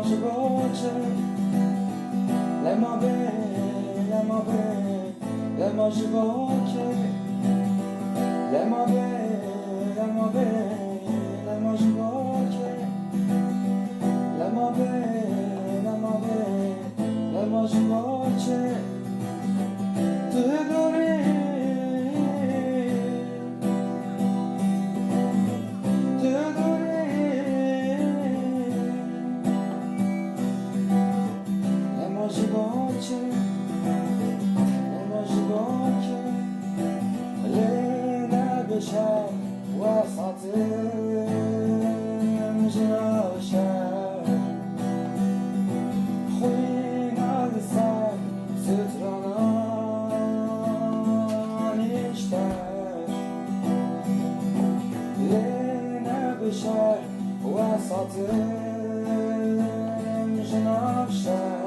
جباچه لما به لما به لما جباچه لما به لما به لما جباچه لما به لما به لما جباچه تدوری بشر وسط جناشر خوین از سر سترانان اشتر لینه بشر وسط جناشر